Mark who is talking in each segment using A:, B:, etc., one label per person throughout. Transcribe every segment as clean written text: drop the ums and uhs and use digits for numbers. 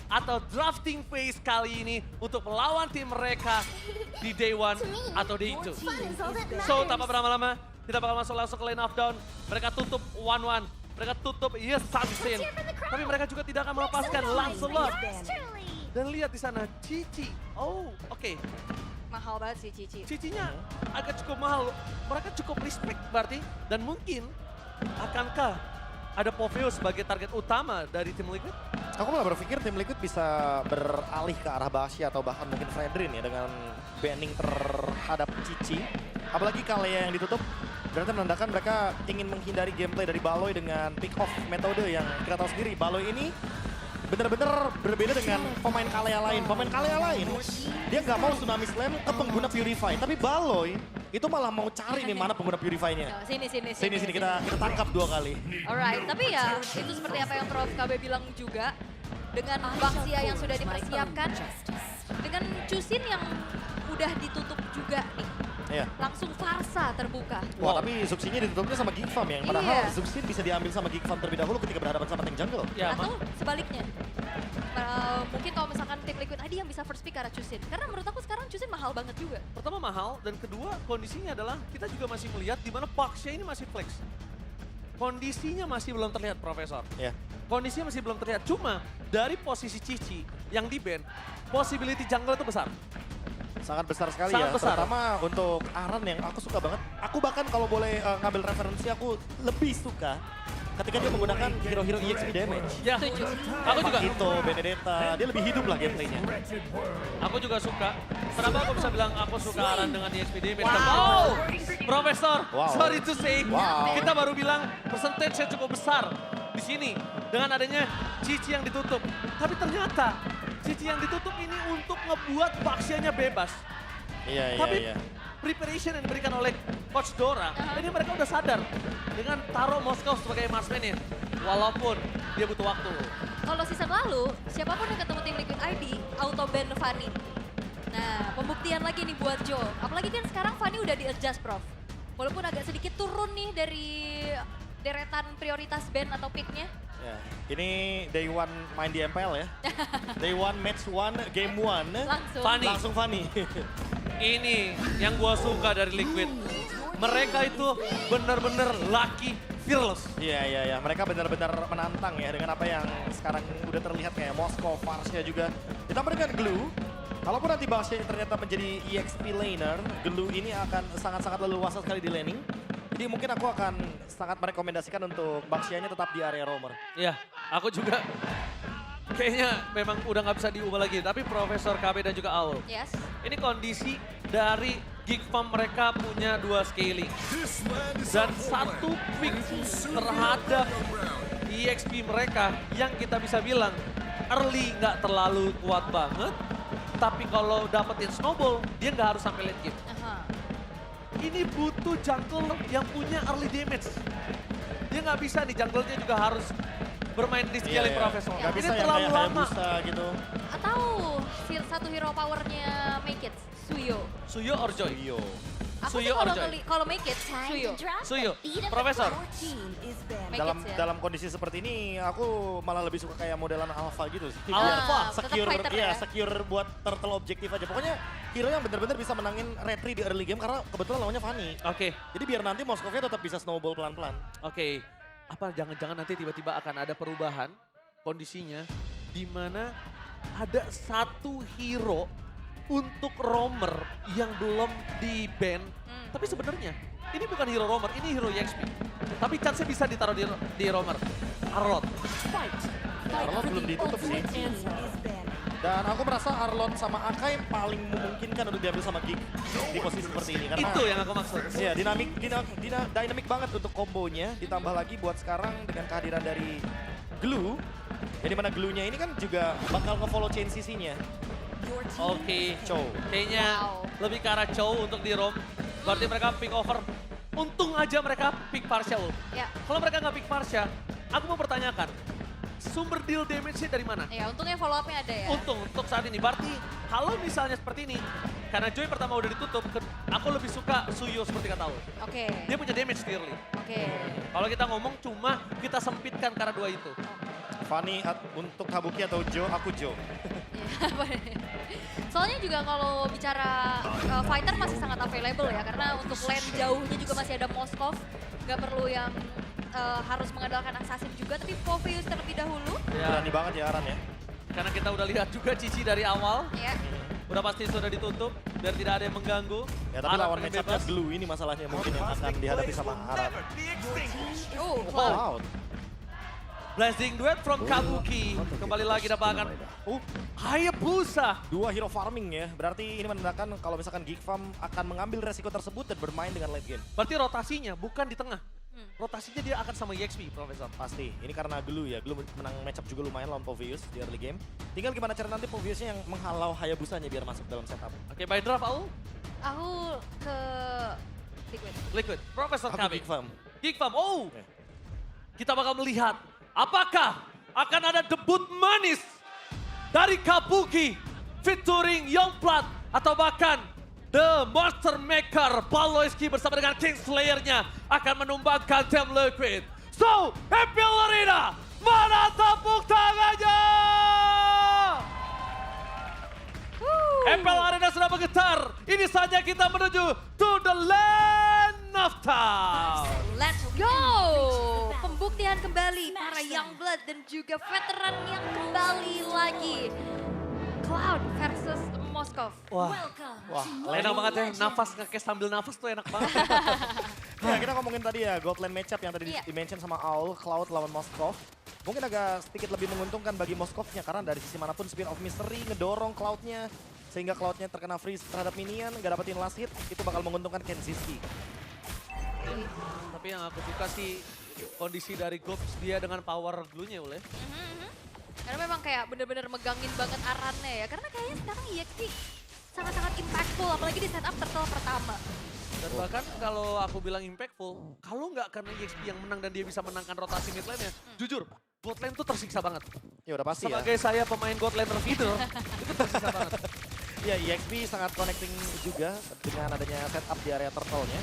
A: atau drafting phase kali ini untuk melawan tim mereka di day 1 atau day 2. So, tanpa berlama-lama, kita bakal masuk langsung ke lane of down. Mereka tutup 1-1. Mereka tutup Yes Sunsin. Tapi mereka juga tidak akan melepaskan Lancelot. Dan lihat di sana, Cici. Oh, oke.
B: Mahal banget sih Cici.
A: Cicinya agak cukup mahal. Mereka cukup respect berarti. Dan mungkin akankah ada Poveo sebagai target utama dari tim Liquid?
C: Aku malah berpikir tim Liquid bisa beralih ke arah Baxi atau bahkan mungkin Fredrin ya dengan banning terhadap Cici. Apalagi Kalea yang ditutup, berarti menandakan mereka ingin menghindari gameplay dari Baloy dengan pick off metode yang kita tahu sendiri. Baloy ini benar-benar berbeda dengan pemain Kalea lain. Pemain Kalea lain, dia nggak mau Tsunami Slam ke pengguna Purify. Tapi Baloy itu malah mau cari nih mana pengguna Purify-nya. Sini kita tangkap 2 kali.
B: Alright, tapi ya itu seperti apa yang Prof KB bilang juga. Dengan Baxia yang sudah dipersiapkan, dengan Chusin yang udah ditutup juga nih.
C: Iya.
B: Langsung Farsa terbuka.
C: Wah, tapi Zuxinya ditutupnya sama Geek Farm yang padahal
B: Iya.
C: Zuxin bisa diambil sama Geek Farm terlebih dahulu ketika berhadapan sama tank jungle.
A: Ya,
B: Atau sebaliknya. Mungkin kalau misalkan tim Liquid ID yang bisa first pick ke arah Chusin. Karena menurut aku sekarang Chusin mahal banget juga.
A: pertama mahal, dan kedua kondisinya adalah kita juga masih melihat di mana Baxia ini masih flex. Kondisinya masih belum terlihat, Profesor.
C: Ya.
A: Kondisinya masih belum terlihat. Cuma dari posisi Cici yang di ban, possibility jungle itu besar.
C: Sangat besar sekali
A: Sangat
C: ya,
A: besar.
C: terutama untuk Aran yang aku suka banget. Aku bahkan kalau boleh ngambil referensi, aku lebih suka ketika dia menggunakan hero-hero EXP damage.
A: Ya, aku juga.
C: Itu Benedetta, dia lebih hidup lah gameplaynya.
A: Aku juga suka. Kenapa aku bisa bilang aku suka Aran dengan EXP damage? Wow, Profesor,
C: Wow.
A: sorry to say,
C: Wow.
A: kita baru bilang percentage-nya cukup besar di sini dengan adanya Cici yang ditutup. Tapi ternyata Cici yang ditutup ini untuk ngebuat Baxianya bebas.
C: Iya,
A: Tapi
C: iya.
A: preparation yang diberikan oleh Coach Dora, ini mereka udah sadar dengan taruh Moskow sebagai marksman-nya. Walaupun dia butuh waktu.
B: Kalau season lalu, siapapun yang ketemu tim Liquid ID, auto ban Fanny. Nah, pembuktian lagi nih buat Joe. Apalagi kan sekarang Fanny udah di-adjust, Prof. Walaupun agak sedikit turun nih dari deretan prioritas ban atau pick-nya.
C: Ya. Ini day 1 main di MPL ya. Day 1, match 1, game 1.
B: Langsung.
A: Fanny.
C: Langsung Fanny.
A: Ini yang gua suka dari Liquid. Mereka itu benar-benar lucky, fearless.
C: Iya. Mereka benar-benar menantang ya dengan apa yang sekarang udah terlihat kayak Moskow, Farsia juga. Ditambah dengan Glue. Kalaupun nanti Baxia ternyata menjadi EXP laner, Glue ini akan sangat-sangat leluasa sekali di laning. Jadi mungkin aku akan sangat merekomendasikan untuk Baxia ini tetap di area roamer.
A: Iya, aku juga kayaknya memang udah nggak bisa diubah lagi. Tapi Profesor KB dan juga Aul,
B: Yes.
A: ini kondisi dari Geek Farm mereka punya 2 scaling. Dan 1 pick terhadap EXP mereka yang kita bisa bilang early nggak terlalu kuat banget. Tapi kalau dapetin snowball, dia nggak harus sampai late game.
B: Aha.
A: Ini butuh jungle yang punya early damage. Dia nggak bisa nih, jungle-nya juga harus bermain di scaling Profesor.
C: Gak
A: Ini
C: bisa yang
A: terlalu
C: kayak
A: lama.
C: Hayabusa gitu.
B: Atau satu hero powernya Make It, Suyo.
A: Suyo or Joy?
C: Iyo.
B: Aku
A: Suyo
B: sih
A: or
B: kalau
A: Joy?
B: kalau Make It, Suyo.
A: Suyo, Profesor.
B: Make
C: Dalam
B: It ya.
C: dalam kondisi seperti ini aku malah lebih suka kayak modelan Alpha gitu sih.
A: Alpha,
B: tetap
C: secure,
B: fighter
C: iya,
B: ya.
C: secure buat turtle objektif aja. Pokoknya hero yang benar-benar bisa menangin retry di early game karena kebetulan lawannya Fanny.
A: Oke,
C: Jadi biar nanti Moskovnya tetap bisa snowball pelan-pelan.
A: oke. Apa jangan-jangan nanti tiba-tiba akan ada perubahan kondisinya di mana ada 1 hero untuk roamer yang belum di ban. Tapi sebenarnya ini bukan hero roamer, ini hero EXP. Tapi chance bisa ditaruh di roamer. Arlot.
C: Arlot belum ditutup sih. Dan aku merasa Arlot sama Akai paling memungkinkan untuk diambil sama Geek di posisi seperti ini. Karena
A: Itu yang aku maksud.
C: ya, dynamic banget untuk kombonya. Ditambah lagi buat sekarang dengan kehadiran dari Glue. Jadi mana Glue-nya ini kan juga bakal nge-follow chain CC-nya.
A: Oke,
C: Chow.
A: kayaknya
B: Wow.
A: lebih ke arah Chow untuk di roam. Berarti mereka pick over. Untung aja mereka pick Farsha.
B: Ya.
A: Kalau mereka nggak pick Farsha, aku mau pertanyakan, sumber deal damage-nya dari mana?
B: Ya, untungnya follow up-nya ada ya.
A: Untung untuk saat ini. Berarti kalau misalnya seperti ini, karena Joy pertama udah ditutup, aku lebih suka Suyo seperti kata Aul.
B: Oke.
A: Dia punya damage early.
B: Oke.
A: Kalau kita ngomong cuma kita sempitkan karena 2 itu.
C: Fanny untuk Habuki atau Joe, aku Joe.
B: Soalnya juga kalau bicara fighter masih sangat available ya, karena untuk lane jauhnya juga masih ada Moskov. Nggak perlu yang harus mengandalkan assassin juga, tapi Phoveus terlebih dahulu.
C: Berani banget ya Aran ya.
A: Karena kita udah lihat juga Cici dari awal.
B: Ya.
A: Udah pasti sudah ditutup biar tidak ada yang mengganggu.
C: Ya tapi
A: Aran
C: lawan
A: pengen
C: match-up-nya
A: bebas.
C: Glue ini masalahnya mungkin yang akan dihadapi sama Aran.
B: Oh,
C: Wow.
A: Blazing Duet from Kabuki. Kembali lagi dapatkan Hayabusa.
C: 2 hero farming ya. Berarti ini menandakan kalau misalkan Geek Farm akan mengambil resiko tersebut dan bermain dengan late game.
A: Berarti rotasinya bukan di tengah. Rotasinya dia akan sama EXP, Profesor.
C: Pasti. Ini karena Glue ya. Glue menang matchup juga lumayan lawan Phoveus di early game. Tinggal gimana cara nanti Phoveusnya yang menghalau Hayabusanya biar masuk dalam setup.
A: Oke, by draft Aul.
B: aku ke Liquid.
A: Liquid. Profesor
C: Aku
A: Kabe.
C: Geek Farm.
A: Geek Farm. Oh,
C: Oke.
A: kita bakal melihat apakah akan ada debut manis dari Kabuki featuring Youngblood atau bahkan The Monster Maker Paloiski bersama dengan Kingslayer-nya akan menumbangkan Team Liquid. So, MPL Arena, mana tepuk tangannya? MPL Arena sudah bergetar. Ini saja kita menuju to the land of town.
B: Let's go! Pembuktian kembali para Youngblood dan juga veteran yang kembali lagi. Cloud versus Moskov.
A: Wah,
C: Wah,
A: enak banget ya. Nafas nge-cast sambil nafas tuh enak banget.
C: Nah, kita ngomongin tadi ya, Gold Lane matchup yang tadi
B: Iya.
C: di-mention sama Aul, Cloud lawan Moskov. Mungkin agak sedikit lebih menguntungkan bagi Moskovnya karena dari sisi manapun Spin of Mystery ngedorong Cloud-nya. Sehingga Cloud-nya terkena freeze terhadap minion, gak dapetin last hit, itu bakal menguntungkan Kenziski.
A: Tapi yang aku suka sih kondisi dari Gobs dia dengan power glue-nya oleh.
B: Karena memang kayak bener-bener megangin banget arannya ya. Karena kayaknya sekarang EXP sangat-sangat impactful, apalagi di setup turtle pertama.
A: Dan bahkan kalau aku bilang impactful, kalau nggak karena EXP yang menang dan dia bisa menangkan rotasi mid lane-nya, jujur, bot lane tuh tersiksa banget.
C: Ya udah pasti ya.
A: Sebagai saya pemain god laner feeder, itu tersiksa banget.
C: Ya, EXP sangat connecting juga dengan adanya setup di area turtle-nya.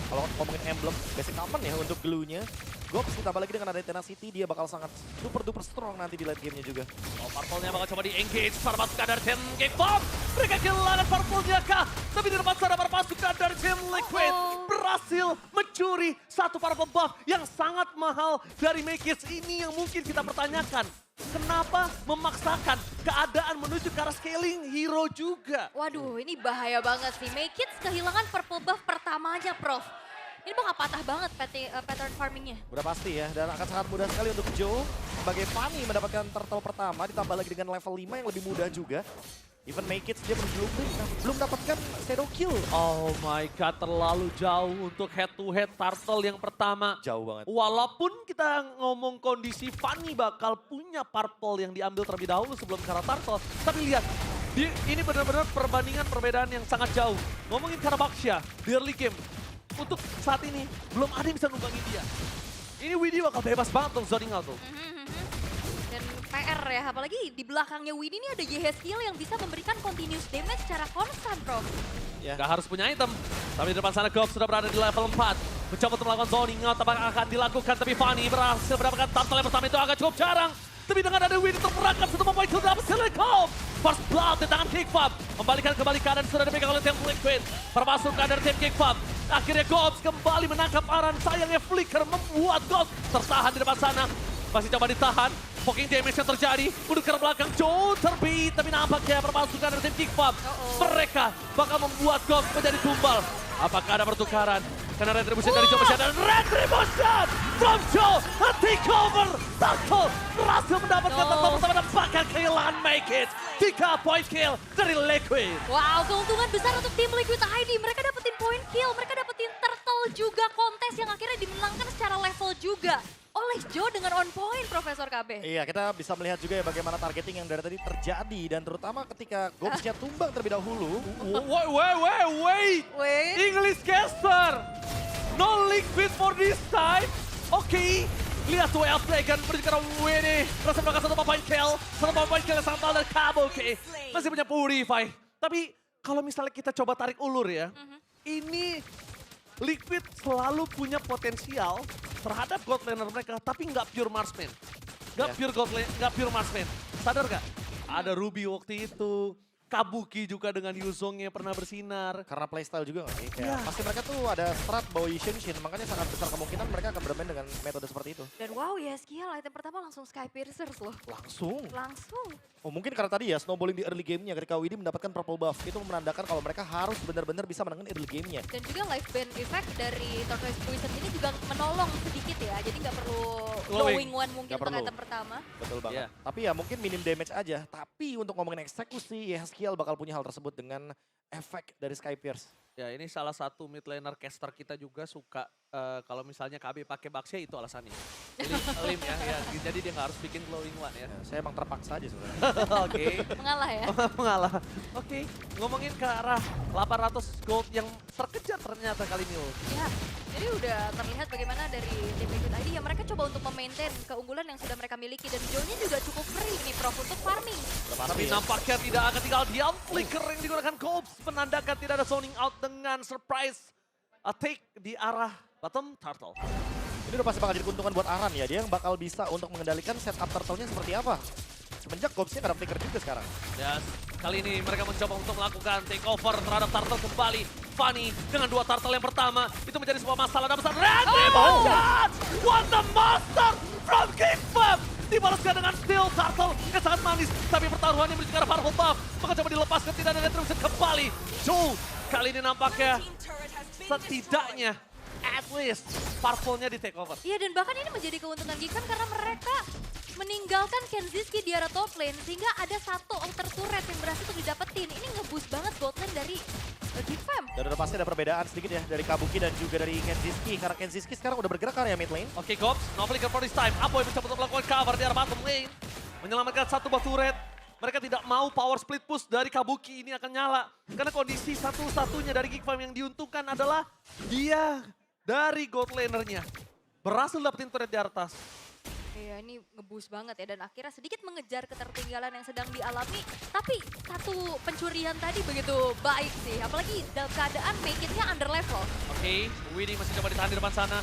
C: Kalau ngomongin emblem, basic common ya untuk glue-nya. Gobs ditambah lagi dengan ada Tenacity, dia bakal sangat super duper strong nanti di late game-nya juga.
A: Oh, Purple-nya bakal coba di-engage para pasukan dari tim Geek Farm. Mereka kehilangan Purple-nya kah? Tapi di depan sana para pasukan dari tim Liquid berhasil mencuri satu Purple buff yang sangat mahal dari Mages ini yang mungkin kita pertanyakan. Kenapa memaksakan keadaan menuju ke arah scaling hero juga?
B: Waduh, ini bahaya banget sih. Make It kehilangan purple buff pertamanya, Prof. Ini bakal patah banget pattern farmingnya.
C: Udah pasti ya, dan akan sangat mudah sekali untuk Joe sebagai Fanny mendapatkan turtle pertama, ditambah lagi dengan level 5 yang lebih mudah juga. Even Make It dia belum dapatkan shadow kill.
A: Oh my god, terlalu jauh untuk head to head turtle yang pertama.
C: Jauh banget.
A: Walaupun kita ngomong kondisi Fanny bakal punya purple yang diambil terlebih dahulu sebelum ke arah turtle. Tapi lihat, ini benar-benar perbandingan yang sangat jauh. Ngomongin Karabaksha di early game. Untuk saat ini, belum ada yang bisa numbangin dia. Ini Widdy bakal bebas banget untuk zoning out tuh.
B: Dan PR ya, apalagi di belakangnya Widdy ini ada Yehezkiel yang bisa memberikan continuous damage secara konstan, Prof.
C: Ya.
A: Gak harus punya item. Tapi di depan sana Gob sudah berada di level 4. Mencoba untuk melakukan zoning out, apakah akan dilakukan. Tapi Fanny berhasil mendapatkan turtle yang pertama itu agak cukup jarang. Tapi dengan ada Widdy terperangkap satu mempoint kill dapat Silicon. First blood di tangan Geek Farm. Membalikan kembali keadaan sudah dipegang oleh tim Liquid. Permasukan dari tim Geek Farm. Akhirnya Gobs kembali menangkap Aran. Sayangnya Flicker membuat Gobs tertahan di depan sana. Masih coba ditahan. Poking damage yang terjadi. Udah ke belakang Joe terbit. Tapi nampaknya permasukan dari tim Geek Farm. Mereka bakal membuat Gobs menjadi tumbal. Apakah ada pertukaran? Karena retribution dari Joe masih ada. Retribution from Joe. A takeover. Tackle. Berhasil mendapatkan turtle pertama dan bahkan kehilangan Make It. 3 point kill dari Liquid.
B: Wow, keuntungan besar untuk tim Liquid ID. Mereka dapetin point kill, mereka dapetin turtle juga kontes yang akhirnya dimenangkan secara level juga. Oleh Joe dengan on point, Profesor KB.
C: Iya, kita bisa melihat juga ya bagaimana targeting yang dari tadi terjadi. Dan terutama ketika Gobsnya tumbang terlebih dahulu.
A: Wait. English caster. No Liquid for this time. Oke. Lihat tuh Elfdragon menuju ke arah Winnie. Berhasil melakukan satu point kill. Satu point kill yang sangat dari Kabuki. Masih punya Purify. Tapi kalau misalnya kita coba tarik ulur ya. Ini Liquid selalu punya potensial terhadap god laner mereka. Tapi nggak pure marksman. Gak pure Godlane, gak pure marksman. Sadar gak? Ada Ruby waktu itu. Kabuki juga dengan Yuzongnya pernah bersinar.
C: Karena playstyle juga nggak sih? Kayak
A: Iya.
C: pasti mereka tuh ada strat bawa Shin, makanya sangat besar kemungkinan mereka akan bermain dengan metode seperti itu.
B: Dan wow ya skill item pertama langsung Sky Piercers loh.
C: Langsung.
B: Langsung.
C: Oh mungkin karena tadi ya snowballing di early game-nya ketika WD mendapatkan purple buff. Itu menandakan kalau mereka harus benar-benar bisa menangin early game-nya.
B: Dan juga life band effect dari Tortoise Poison ini juga menolong sedikit ya. Jadi nggak perlu glowing one mungkin
C: Nggak
B: untuk
C: perlu.
B: item pertama.
C: Betul banget.
A: Iya.
C: Tapi ya mungkin minim damage aja. Tapi untuk ngomongin eksekusi, ya Skill bakal punya hal tersebut dengan efek dari Sky Pierce.
A: Ya ini salah satu mid laner caster kita juga suka kalau misalnya KB pakai Baxia itu alasannya. Lim ya, jadi dia nggak harus bikin glowing one ya.
C: Ya, saya emang terpaksa aja sebenarnya.
A: Oke.
B: Mengalah ya.
A: Mengalah. Oke, ngomongin ke arah 800 gold yang terkejar ternyata kali ini.
B: Ya, jadi udah terlihat bagaimana dari tim Liquid ID ya mereka coba untuk memaintain keunggulan yang sudah mereka miliki dan Joe-nya juga cukup free nih Prof untuk farming.
A: Tapi nampaknya tidak akan tinggal diam. Flicker yang digunakan Cobbs menandakan tidak ada zoning out dengan surprise take di arah bottom turtle.
C: Ini udah pasti bakal jadi keuntungan buat Aran ya. Dia yang bakal bisa untuk mengendalikan setup turtle-nya seperti apa. Semenjak Gobsnya nggak ada flicker juga sekarang.
A: Ya, kali ini mereka mencoba untuk melakukan takeover terhadap turtle kembali. Fanny dengan dua turtle yang pertama itu menjadi sebuah masalah dan besar. Randy Bonjat! What the monster from Kickbam! Dibalaskan dengan steel turtle yang sangat manis. Tapi pertaruhannya menuju ke arah purple buff. Maka coba dilepaskan, tidak ada retribution kembali. Joel kali ini nampaknya setidaknya at least purple-nya di takeover.
B: Iya dan bahkan ini menjadi keuntungan Geekfam karena mereka meninggalkan Kenziski di arah top lane sehingga ada satu outer turret yang berhasil untuk didapetin. Ini nge-boost banget gold lane dari Geekfam.
C: Dan udah pasti ada perbedaan sedikit ya dari Kabuki dan juga dari Kenziski. Karena Kenziski sekarang udah bergerak ke area mid lane.
A: Oke, Gobs, no flicker for this time. Apoy mencoba untuk melakukan cover di arah bottom lane. Menyelamatkan satu buah turret. Mereka tidak mau power split push dari Kabuki ini akan nyala. Karena kondisi satu-satunya dari Geekfam yang diuntungkan adalah dia dari gold lanernya. Berhasil dapetin turret di atas.
B: Iya ini nge-boost banget ya dan akhirnya sedikit mengejar ketertinggalan yang sedang dialami. Tapi satu pencurian tadi begitu baik sih. Apalagi dalam keadaan make it-nya under level.
A: Oke, Winnie masih coba ditahan di depan sana.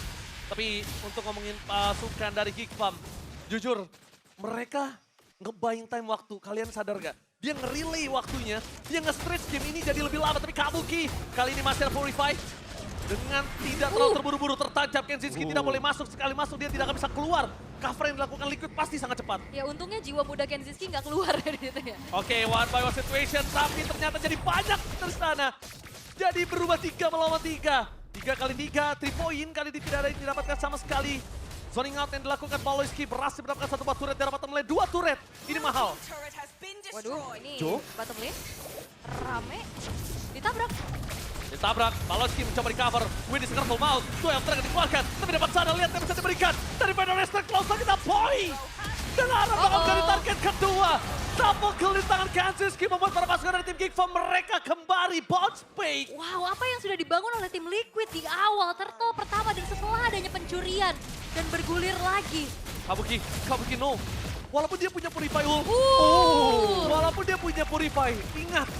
A: Tapi untuk ngomongin pasukan dari Geekfam, jujur mereka nge-buying time waktu. Kalian sadar gak? Dia nge-relay waktunya, dia nge-stretch game ini jadi lebih lama. Tapi Kabuki kali ini masih ada Purify. Dengan tidak terlalu terburu-buru tertancap, Kenziski tidak boleh masuk. Sekali masuk dia tidak akan bisa keluar. Cover yang dilakukan Liquid pasti sangat cepat.
B: Ya untungnya jiwa muda Kenziski nggak keluar dari situ ya.
A: Oke, one by one situation, tapi ternyata jadi banyak dari sana. Jadi berubah 3 melawan 3. 3 kali 3, 3 point kali ini tidak ada yang didapatkan sama sekali. Zoning out yang dilakukan Paloyski berhasil mendapatkan satu buah turret dari bottom lane. 2 turret, ini mahal.
B: Waduh, ini
C: Jo?
B: bottom lane rame, ditabrak.
A: Ditabrak, Paloyski mencoba di cover. Winnie sekarang full mouth, 12 turret dikeluarkan. Tapi dapat sana, lihat yang bisa diberikan. Dari Final Restart, close lagi, Apoy. Dengan arah bakal menjadi target kedua. Double kill di tangan Kenziski membuat para pasukan dari tim Geekfam mereka kembali bounce back.
B: Wow, apa yang sudah dibangun oleh tim Liquid di awal turtle pertama dan setelah adanya pencurian dan bergulir lagi.
A: Kabuki no. Walaupun dia punya Purify ult. Walaupun dia punya Purify. Ingat,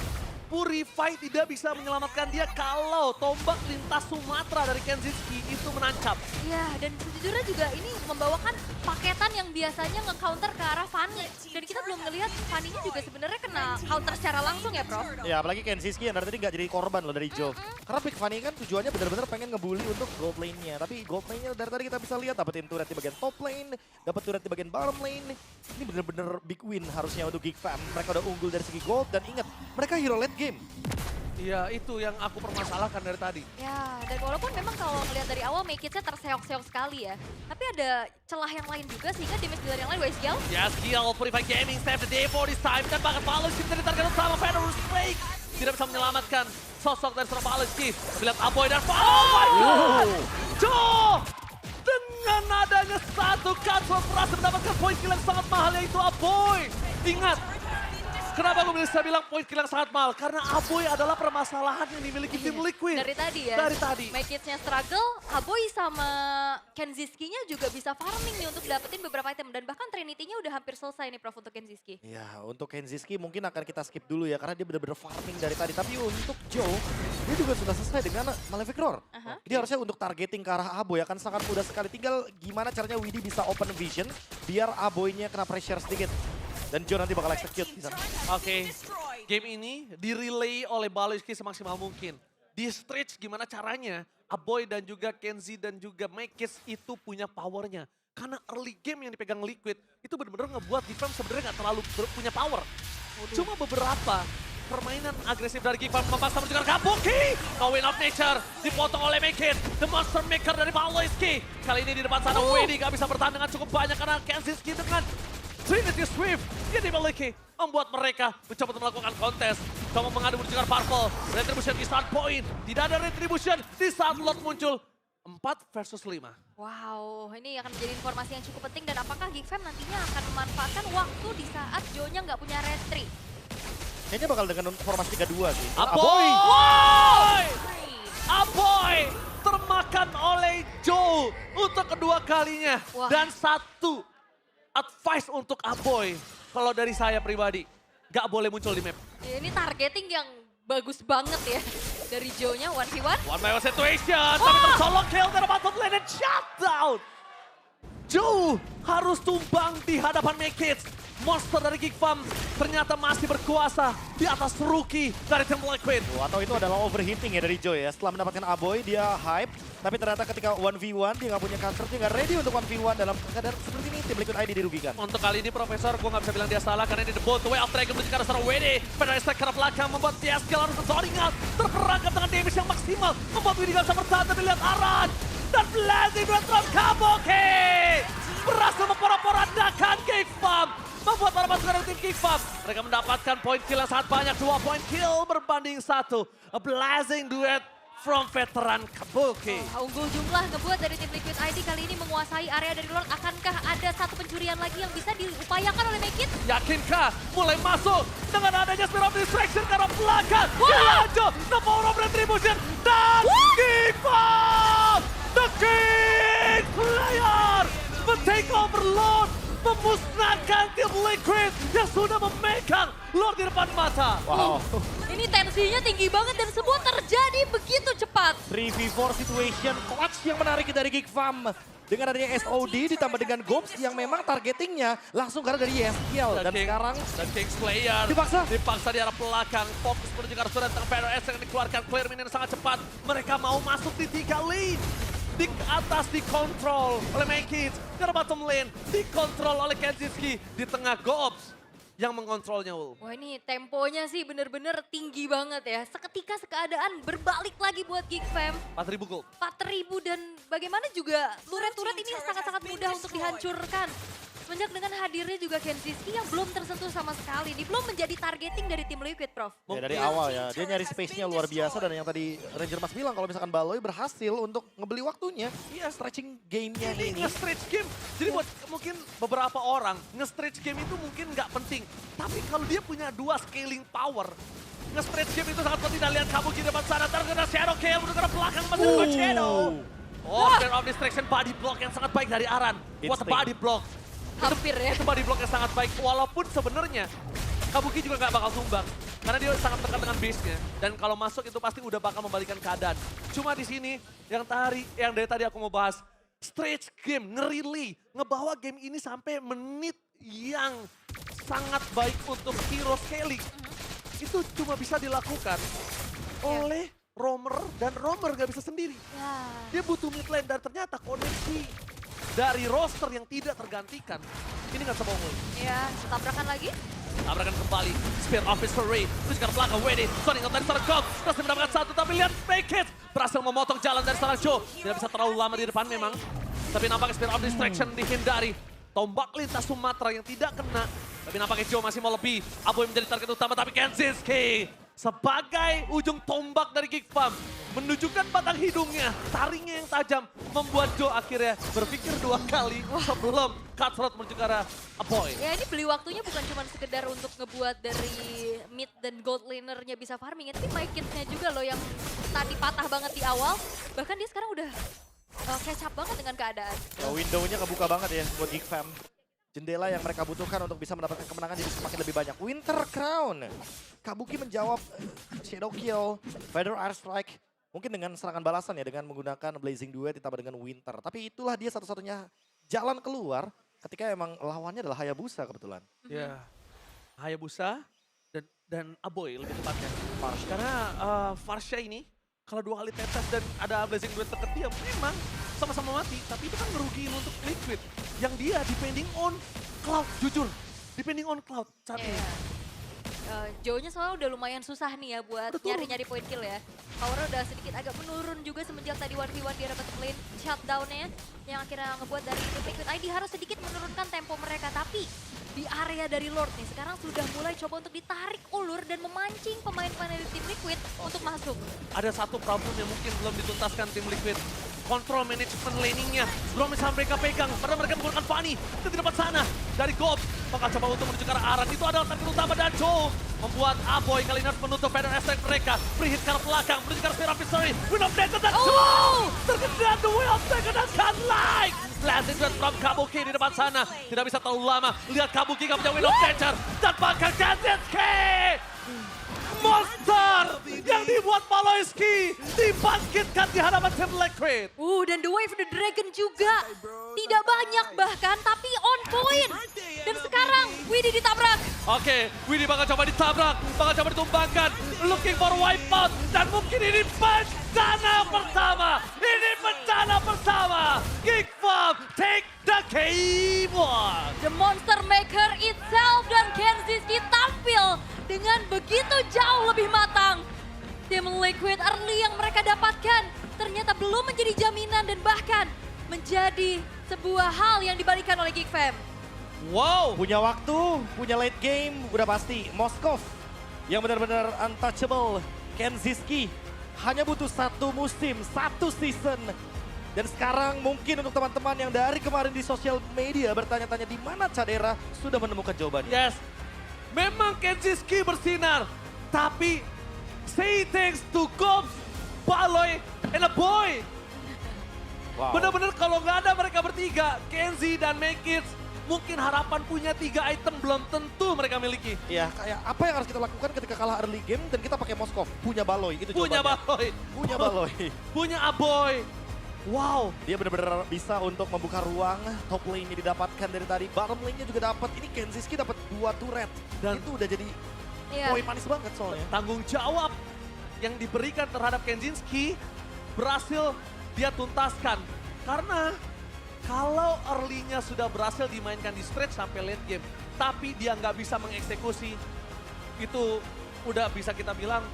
A: Purify tidak bisa menyelamatkan dia kalau tombak lintas Sumatera dari Kenziski itu menancap.
B: Ya, dan sejujurnya juga ini membawakan paketan yang biasanya nge-counter ke arah Fanny. Dan kita belum ngelihat Fanny-nya juga sebenarnya kena counter secara langsung ya, Prof?
C: Ya apalagi Kenziski yang dari tadi nggak jadi korban loh dari Joe. Karena Big Fanny kan tujuannya benar-benar pengen ngebully untuk gold lane-nya. Tapi gold lane-nya dari tadi kita bisa lihat dapetin turret di bagian top lane, dapet turret di bagian bottom lane. Ini benar-benar big win harusnya untuk Geekfam. Mereka udah unggul dari segi gold dan ingat mereka hero late game.
A: Iya, itu yang aku permasalahkan dari tadi.
B: Ya, dan walaupun memang kalau ngelihat dari awal make it-nya terseok-seok sekali ya. Tapi ada celah yang lain juga sehingga damage dealer yang lain, Weskiel.
A: Ya, skill Purify Gaming save the day for this time. Dan bahkan Paloyski menjadi target utama Federer's Break. Tidak bisa menyelamatkan sosok dari seorang Paloyski. Tapi lihat Apoy dan oh my god! Joe! Dengan adanya satu cut, berhasil mendapatkan poin kill yang sangat mahal yaitu Apoy. Ingat, Kenapa gue bisa bilang poin kill yang sangat mahal? Karena Aboy adalah permasalahan yang dimiliki tim Liquid.
B: Dari tadi ya.
A: Dari tadi.
B: Make-nya struggle, Aboy sama Kenziski-nya juga bisa farming nih untuk dapetin beberapa item. Dan bahkan Trinity-nya udah hampir selesai nih Prof untuk Kenziski.
C: Ya, untuk Kenziski mungkin akan kita skip dulu ya, karena dia benar-benar farming dari tadi. Tapi untuk Joe, dia juga sudah selesai dengan Malefic Roar. Dia harusnya untuk targeting ke arah Aboy akan sangat mudah sekali. Tinggal gimana caranya Widhi bisa open vision, biar Aboy-nya kena pressure sedikit. Dan Joe nanti bakal execute di sana.
A: Oke, game ini di-relay oleh Baloyski semaksimal mungkin. Di stretch gimana caranya Aboy dan juga Kenzie dan juga Mekis itu punya powernya. Karena early game yang dipegang Liquid itu benar-benar ngebuat Gigfam sebenarnya nggak terlalu punya power. Cuma beberapa permainan agresif dari Gigfam memaksa menunjukkan Kabuki. No Win of Nature dipotong oleh Mekis. The Monster Maker dari Baloyski. Kali ini di depan sana Widhi gak bisa bertahan dengan cukup banyak karena Kenzie dengan Trinity Swift yang dimiliki membuat mereka mencoba untuk melakukan kontes. Coba mengadu menuju ke Purple. Retribution di start point. Tidak ada Retribution di saat lot muncul. 4 versus 5.
B: Wow, ini akan menjadi informasi yang cukup penting. Dan apakah Gigfam nantinya akan memanfaatkan waktu di saat Joe-nya nggak punya retri?
C: Kayaknya bakal dengan formasi 3-2 sih.
A: Aboy! Aboy! Termakan oleh Joe untuk kedua kalinya.
B: Wah.
A: Dan satu advice untuk Aboy, kalau dari saya pribadi, gak boleh muncul di map.
B: Ini targeting yang bagus banget ya. Dari Joe-nya 1v1.
A: One by one situation, tapi tercolong kill dari bottom lane dan shutdown. Joe harus tumbang di hadapan Mekis. Monster dari Gigfam ternyata masih berkuasa di atas rookie dari Tim Liquid.
C: Atau itu adalah overheating ya dari Joe ya. Setelah mendapatkan Aboy, dia hype. Tapi ternyata ketika 1v1, dia nggak punya counter, dia nggak ready untuk 1v1 dalam keadaan seperti ini. Tim Liquid ID dirugikan.
A: Untuk kali ini Profesor, gue nggak bisa bilang dia salah karena ini the both way of Dragon menuju ke arah seorang WD. Pedal strike ke arah belakang membuat TSG harus zoning out. Terperangkap dengan damage yang maksimal. Membuat Widhi nggak bisa bertahan, tapi lihat Aran. Dan blazing duet from Kabuki. Berhasil memporak-porandakan Gigfam. Membuat para pasukan dari tim Gigfam. Mereka mendapatkan poin kill yang sangat banyak. 2 poin kill berbanding 1. A blazing duet from veteran Kabuki.
B: Unggul jumlah ngebuat dari tim Liquid ID kali ini menguasai area dari luar. Akankah ada satu pencurian lagi yang bisa diupayakan oleh Mekis?
A: Yakinkah mulai masuk dengan adanya Spear of Distraction ke arah belakang. Dilanjut, the power of retribution. Dan Gigfam, the king player, men-take over Lord. Memusnahkan tim Liquid yang sudah memegang Lord di depan mata.
C: Wow.
B: Ini tensinya tinggi banget dan semua terjadi begitu cepat.
C: 3v4 situation clutch yang menarik dari Gigfam. Dengan adanya SOD ditambah dengan Gobs yang memang targetingnya langsung karena dari YSKL. Dan sekarang
A: Kings player dipaksa di arah belakang. Fokus menuju ke arah surat tengah PRS yang dikeluarkan. Clear minion sangat cepat. Mereka mau masuk di 3 lane. Di atas dikontrol oleh Mekis. Di bottom lane dikontrol oleh Kenziski. Di tengah Gobs yang mengontrolnya, Ul.
B: Wah ini temponya sih bener-bener tinggi banget ya. Seketika keadaan berbalik lagi buat Gigfam.
A: 4.000 gold.
B: 4.000 dan bagaimana juga turret-turret ini sangat-sangat mudah untuk dihancurkan. Semenjak dengan hadirnya juga Kenziski yang belum tersentuh sama sekali. Ini belum menjadi targeting dari tim Liquid, Prof.
C: ya dari awal ya, dia nyari space-nya luar biasa. Dan yang tadi Ranger Mas bilang kalau misalkan Baloy berhasil untuk ngebeli waktunya. Iya, stretching game-nya ini.
A: Nge-stretch game, jadi buat mungkin beberapa orang, nge-stretch game itu mungkin nggak penting. Tapi kalau dia punya 2 scaling power, nge-stretch game itu sangat penting. Dan lihat Kabuki di depan sana, terkena Shadow Kill, menuju ke belakang, masih ada Shadow. Oh, Spear of Distraction body block yang sangat baik dari Aran. What a body block.
B: Hampir ya.
A: Itu body block yang sangat baik, walaupun sebenarnya Kabuki juga nggak bakal tumbang. Karena dia sangat dekat dengan base-nya. Dan kalau masuk itu pasti udah bakal membalikan keadaan. Cuma di sini yang dari tadi aku mau bahas, stretch game, nge-relay, ngebawa game ini sampai menit yang sangat baik untuk hero scaling. Itu cuma bisa dilakukan oleh Roamer, dan Roamer nggak bisa sendiri.
B: Ya.
A: Dia butuh mid lane dan ternyata koneksi dari roster yang tidak tergantikan. Ini nggak sebohong.
B: Ya, tabrakan lagi.
A: Tabrakan kembali. Spear of History. Terus ke belakang WD. Sonic out dari seorang Gog. Terus mendapatkan 1, tapi lihat Mekis berhasil memotong jalan dari seorang Joe. Tidak bisa terlalu lama di depan memang. Tapi nampaknya Spear of Distraction dihindari. Tombak lintas Sumatera yang tidak kena. Tapi nampaknya Joe masih mau lebih. Aboy menjadi target utama, tapi Kenziski sebagai ujung tombak dari Gigfam menunjukkan batang hidungnya, taringnya yang tajam, membuat Joe akhirnya berpikir 2 kali sebelum cutthroat menuju ke arah Aboy.
B: Ya ini beli waktunya bukan cuma sekedar untuk ngebuat dari mid dan gold lanernya bisa farming. Tapi My Kids-nya juga loh yang tadi patah banget di awal. Bahkan dia sekarang udah catch up banget dengan keadaan.
C: Ya, window-nya kebuka banget ya buat Geek Fam. Jendela yang mereka butuhkan untuk bisa mendapatkan kemenangan jadi semakin lebih banyak. Winter Crown. Kabuki menjawab Shadow Kill, Feather Air Strike. Mungkin dengan serangan balasan ya, dengan menggunakan Blazing Duet ditambah dengan Winter. Tapi itulah dia satu-satunya jalan keluar ketika emang lawannya adalah Hayabusa kebetulan.
A: Ya, Hayabusa dan Aboy lebih tepatnya. Karena Farsha ini kalau 2 kali tetes dan ada Blazing Duet deket dia memang sama-sama mati. Tapi itu kan ngerugiin untuk Liquid. Yang dia depending on Cloud, jujur. Depending on Cloud saat ini.
B: Joe-nya soalnya udah lumayan susah nih ya buat nyari-nyari point kill ya. Power udah sedikit agak menurun juga semenjak tadi 1v1 dia dapat lane shutdown-nya. Yang akhirnya ngebuat dari Liquid ID harus sedikit menurunkan tempo mereka. Tapi di area dari Lord nih sekarang sudah mulai coba untuk ditarik ulur dan memancing pemain-pemain dari tim Liquid untuk masuk.
A: Ada satu problem yang mungkin belum dituntaskan tim Liquid. Kontrol manajemen laningnya belum bisa mereka pegang. Padahal mereka menggunakan Fanny ke di depan sana. Dari Gob bakal coba untuk menuju ke arah Aran. Itu adalah target utama dan Joe membuat Aboy kali ini harus menutup Feather Attack mereka. Free hit ke arah belakang menuju ke arah Spear of Victory. Wind of Danger dan Joe terkena the Wind of Danger dan Godlike. Blasting Shot from Kabuki di depan sana. Tidak bisa terlalu lama. Lihat Kabuki gak punya Wind of Danger. Dan bahkan Kazetsuki. Monster yang dibuat Paloyski dibangkitkan di hadapan tim Liquid.
B: Dan The Wave the Dragon juga. Tidak banyak bahkan, tapi on point. Dan sekarang Widhi ditabrak.
A: Oke, Widhi bakal coba ditabrak, bakal coba ditumbangkan. Looking for wipeout. Dan mungkin ini bencana pertama. Ini bencana pertama. Geek Farm take the game one.
B: The Monster Maker itself dan Kenziski tampil dengan begitu jauh lebih matang. Tim Liquid early yang mereka dapatkan ternyata belum menjadi jaminan dan bahkan menjadi sebuah hal yang dibalikan oleh Geek Fam.
A: Wow.
C: Punya waktu, punya late game, udah pasti. Moskov yang benar-benar untouchable. Kenziski hanya butuh 1 musim, 1 season. Dan sekarang mungkin untuk teman-teman yang dari kemarin di sosial media bertanya-tanya di mana Cadera sudah menemukan jawabannya.
A: Yes, memang Kenziski bersinar, tapi say thanks to Gobs, Baloy, and a boy.
C: Wow.
A: Bener-bener kalau nggak ada mereka bertiga, Kenzi dan Makids, mungkin harapan punya 3 item belum tentu mereka miliki.
C: Ya, kayak apa yang harus kita lakukan ketika kalah early game dan kita pakai Moskov? Punya Baloy, itu
A: Punya
C: jawabannya.
A: Baloy,
C: Punya Baloy.
A: punya Aboy. Wow.
C: Dia benar-benar bisa untuk membuka ruang, top lane-nya didapatkan dari tadi, bottom lane-nya juga dapat. Ini Kenziski dapat 2 turret. Dan itu udah jadi poin manis banget soalnya.
A: Tanggung jawab yang diberikan terhadap Kenziski berhasil dia tuntaskan. Karena kalau early-nya sudah berhasil dimainkan di stretch sampai late game, tapi dia nggak bisa mengeksekusi, itu udah bisa kita bilang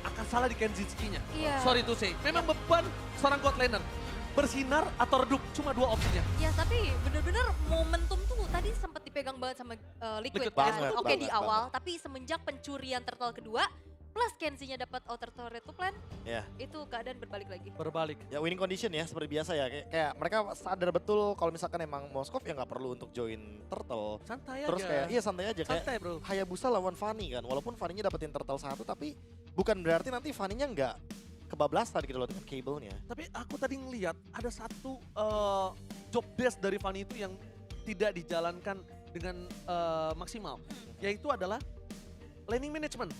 A: akan salah di Kenziski-nya.
B: Iya.
A: Sorry to say, memang beban seorang god laner. Bersinar atau redup, cuma 2 opsinya.
B: Ya tapi bener-bener momentum tuh tadi sempat dipegang banget sama Liquid
A: Liquid
B: kan.
C: banget,
B: Oke di
C: banget,
B: awal, tapi semenjak pencurian turtle kedua, plus Kenzie-nya dapat outer turret to plan,
C: Ya.
B: itu keadaan berbalik lagi.
A: Berbalik.
C: Ya winning condition ya seperti biasa ya. Kayak mereka sadar betul kalau misalkan emang Moskov ya nggak perlu untuk join Turtle.
A: Santai
C: Terus
A: aja.
C: kayak iya santai aja kayak
A: Santai bro.
C: Hayabusa lawan Fanny kan. Walaupun Fanny-nya dapetin Turtle 1 tapi bukan berarti nanti Fanny-nya nggak kebablasan gitu loh dengan cable-nya.
A: Tapi aku tadi ngeliat ada satu job desk dari Fanny itu yang tidak dijalankan dengan maksimal. Yaitu adalah laning management.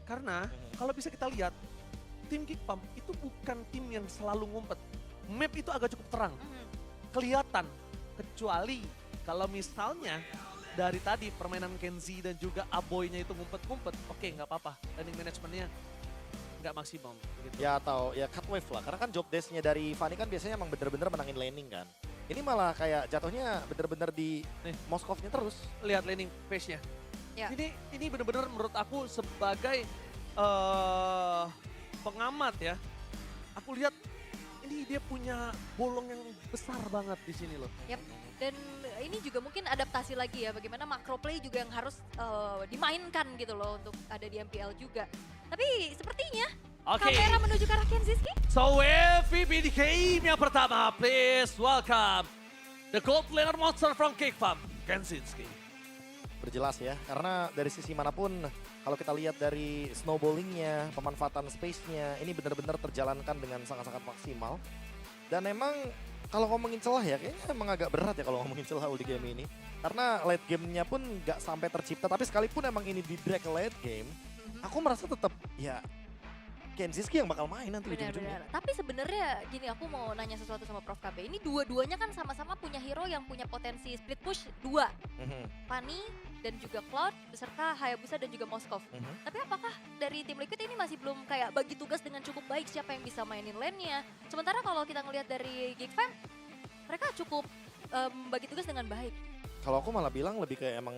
A: Karena kalau bisa kita lihat, tim Geek Farm itu bukan tim yang selalu ngumpet. Map itu agak cukup terang. Kelihatan. Kecuali kalau misalnya dari tadi permainan Kenzie dan juga Aboy-nya itu ngumpet-ngumpet. Oke nggak apa-apa, laning managementnya nggak maksimum gitu.
C: Ya atau ya cut wave lah. Karena kan job desk-nya dari Fanny kan biasanya emang bener-bener menangin laning kan. Ini malah kayak jatuhnya bener-bener di
A: Nih.
C: Moskovnya terus.
A: Lihat laning phase-nya.
B: Ya.
A: Ini benar-benar menurut aku sebagai pengamat ya. Aku lihat ini dia punya bolong yang besar banget di sini loh.
B: Yap. Dan ini juga mungkin adaptasi lagi ya, bagaimana macro play juga yang harus dimainkan gitu loh untuk ada di MPL juga. Tapi sepertinya
A: Oke.
B: Kamera menuju ke arah Kenziski.
A: So MVP di game yang pertama, please welcome the gold laner monster from Kickfam, Kenzinski.
C: Berjelas ya, karena dari sisi manapun kalau kita lihat dari snowballingnya, pemanfaatan space-nya, ini benar-benar terjalankan dengan sangat-sangat maksimal. Dan emang kalau ngomongin celah ya, kayaknya emang agak berat ya kalau ngomongin celah di game ini. Karena late game-nya pun nggak sampai tercipta, tapi sekalipun emang ini di drag late game, aku merasa tetap ya Kenziski yang bakal main nanti ujung-ujungnya.
B: Benar-benar. Tapi sebenarnya gini, aku mau nanya sesuatu sama Prof KB. Ini dua-duanya kan sama-sama punya hero yang punya potensi split push 2. Fanny dan juga Cloud beserta Hayabusa dan juga Moskov. Tapi apakah dari tim Liquid ini masih belum kayak bagi tugas dengan cukup baik siapa yang bisa mainin lane-nya? Sementara kalau kita ngelihat dari Geekfam, mereka cukup bagi tugas dengan baik.
C: Kalau aku malah bilang lebih kayak emang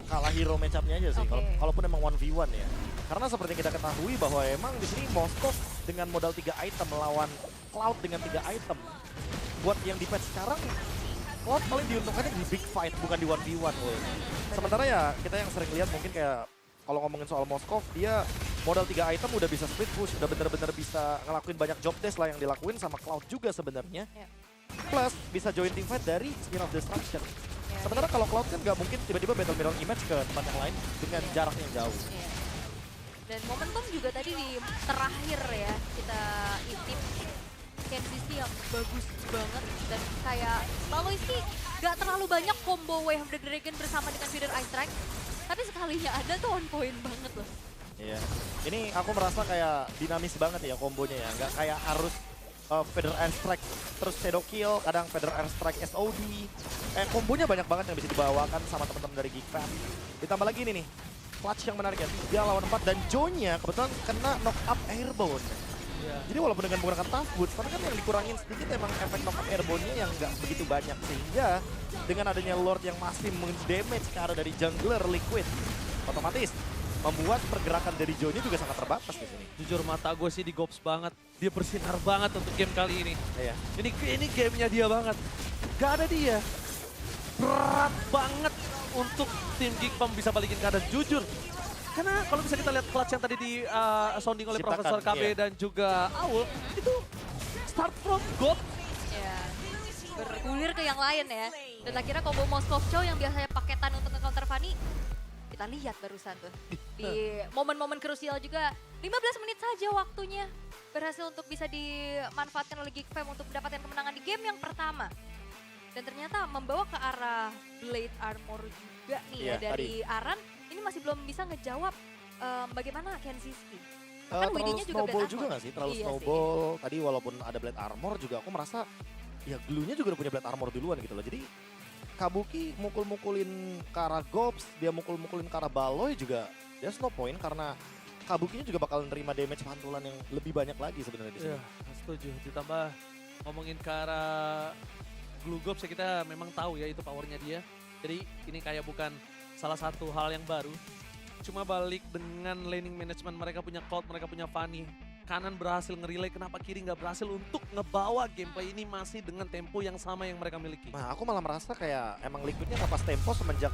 C: kalah hero match-up-nya aja sih.
B: Oke.
C: Kalaupun emang 1v1 ya. Karena seperti yang kita ketahui bahwa emang di sini Moskov dengan modal 3 item melawan Cloud dengan 3 item. Buat yang di patch sekarang, Cloud paling diuntungkannya di big fight bukan di 1v1. Sementara ya kita yang sering lihat mungkin kayak kalau ngomongin soal Moskov, dia modal 3 item udah bisa split push, udah bener-bener bisa ngelakuin banyak job desk lah yang dilakuin sama Cloud juga sebenarnya.
B: Ya.
C: Plus bisa join team fight dari Spin of Destruction. Sementara kalau Cloud kan nggak mungkin tiba-tiba battle mirror image ke tempat yang lain dengan jarak yang jauh.
B: Iya. Dan momentum juga tadi di terakhir ya, kita intip Kenziski yang bagus banget. Dan kayak selalu sih gak terlalu banyak combo Way of the Dragon bersama dengan Feeder Ice Strike. Tapi sekalinya ada tuh on point banget loh.
C: Iya. Ini aku merasa kayak dinamis banget ya kombonya ya. Nggak kayak harus Feather Air Strike terus Shadow Kill, kadang Feather Air Strike SOD. Kombonya banyak banget yang bisa dibawakan sama teman-teman dari Geekfam. Ditambah lagi ini nih, clutch yang menarik ya, 3 lawan 4 dan Joe-nya kebetulan kena knock up airborne. Jadi walaupun dengan menggunakan tough boots, tapi kan yang dikurangin sedikit emang efek knock up airborne-nya yang nggak begitu banyak. Sehingga dengan adanya Lord yang masih meng-damage ke arah dari jungler Liquid, otomatis membuat pergerakan dari Joe-nya juga sangat terbatas di sini.
A: Jujur mata gue sih digops banget. Dia bersinar banget untuk game kali ini.
C: Iya.
A: Ini gamenya dia banget. Gak ada dia. Berat banget untuk tim Geekfam bisa balikin keadaan. Jujur. Karena kalau bisa kita lihat clutch yang tadi di sounding oleh
C: Ciptakan,
A: Profesor KB
C: iya.
A: dan juga Aul. Itu start from God.
B: Ya, bergulir ke yang lain ya. Dan akhirnya combo Moskov Chow yang biasanya paketan untuk nge-counter Fanny, kita lihat barusan tuh. Di momen-momen krusial juga, 15 menit saja waktunya berhasil untuk bisa dimanfaatkan oleh Geekfam untuk mendapatkan kemenangan di game yang pertama. Dan ternyata membawa ke arah Blade Armor juga nih
C: Iya,
B: ya dari Aran. Ini masih belum bisa ngejawab bagaimana Kenziski. Bahkan
C: Terlalu
B: Widdy-nya juga
C: snowball
B: Blade
C: juga
B: Armor.
C: nggak sih? Terlalu
B: Iya sih.
C: snowball. Tadi walaupun ada Blade Armor juga aku merasa ya Glue-nya juga udah punya Blade Armor duluan gitu loh. Jadi Kabuki mukul-mukulin ke arah Gops, dia mukul-mukulin ke arah Baloy juga there's no point karena Kabukinya juga bakal nerima damage pantulan yang lebih banyak lagi sebenarnya di sini.
A: Iya, setuju. Ditambah ngomongin ke arah Glue Gops ya, kita memang tahu ya itu powernya dia. Jadi ini kayak bukan salah satu hal yang baru. Cuma balik dengan laning management, mereka punya Cloud, mereka punya Fanny. Kanan berhasil nge-relay, kenapa kiri nggak berhasil untuk ngebawa gameplay ini masih dengan tempo yang sama yang mereka miliki.
C: Nah aku malah merasa kayak emang Liquidnya ngepas tempo semenjak